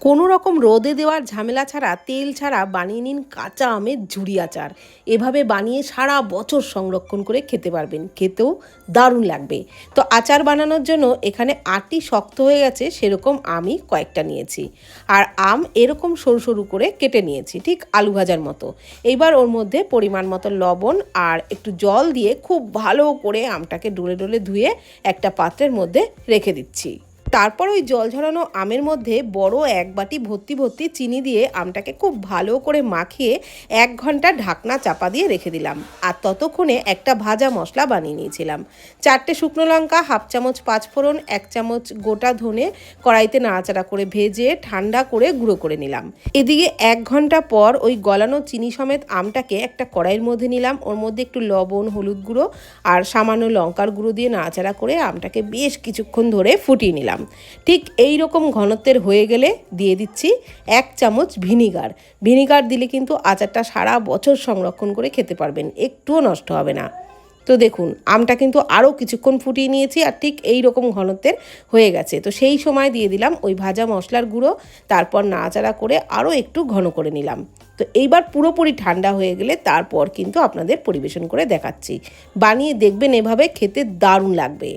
কোনো রকম রোদে দেওয়ার ঝামেলা ছাড়া, তেল ছাড়া বানিয়ে নিন কাঁচা আমের ঝুরি আচার। এভাবে বানিয়ে সারা বছর সংরক্ষণ করে খেতে পারবেন, খেতেও দারুণ লাগবে। তো আচার বানানোর জন্য এখানে আটি শক্ত হয়ে গেছে সেরকম আমি কয়েকটা নিয়েছি, আর আম এরকম সরু সরু করে কেটে নিয়েছি, ঠিক আলু ভাজার মতো। এইবার ওর মধ্যে পরিমাণ মতো লবণ আর একটু জল দিয়ে খুব ভালো করে আমটাকে ডলে ডলে ধুয়ে একটা পাত্রের মধ্যে রেখে দিচ্ছি। তারপর ওই জল ঝরানো আমের মধ্যে বড় এক বাটি ভর্তি ভর্তি চিনি দিয়ে আমটাকে খুব ভালো করে মাখিয়ে 1 ঘন্টা ঢাকনা চাপা দিয়ে রেখে দিলাম। আর ততক্ষণে একটা ভাজা মশলা বানিয়ে নিয়েছিলাম। 4টে শুকনো লঙ্কা, 1/2 চামচ পাঁচফোড়ন, 1 চামচ গোটা ধনে কড়াইতে নাড়াচাড়া করে ভেজে ঠান্ডা করে গুঁড়ো করে নিলাম। এদিকে 1 ঘন্টা পর ওই গলানো চিনি সমেত আমটাকে একটা কড়াইয়ের মধ্যে নিলাম। ওর মধ্যে একটু লবণ, হলুদ গুঁড়ো আর সামান্য লঙ্কার গুঁড়ো দিয়ে নাড়াচাড়া করে আমটাকে বেশ কিছুক্ষণ ধরে ফুটিয়ে নিলাম। ঠিক এই রকম ঘনত্বের হয়ে গেলে দিয়ে দিচ্ছি 1 চামচ ভিনিগার। ভিনিগার দিলে কিন্তু আচারটা সারা বছর সংরক্ষণ করে খেতে পারবেন, একটুও নষ্ট হবে না। তো দেখুন, আমটা কিন্তু আরও কিছুক্ষণ ফুটিয়ে নিয়েছি আর ঠিক এই রকম ঘনত্বের হয়ে গেছে। তো সেই সময় দিয়ে দিলাম ওই ভাজা মশলার গুঁড়ো, তারপর নাড়াচাড়া করে আরও একটু ঘন করে নিলাম। তো এইবার পুরোপুরি ঠান্ডা হয়ে গেলে তারপর কিন্তু আপনাদের পরিবেশন করে দেখাচ্ছি। বানিয়ে দেখবেন, এভাবে খেতে দারুণ লাগবে।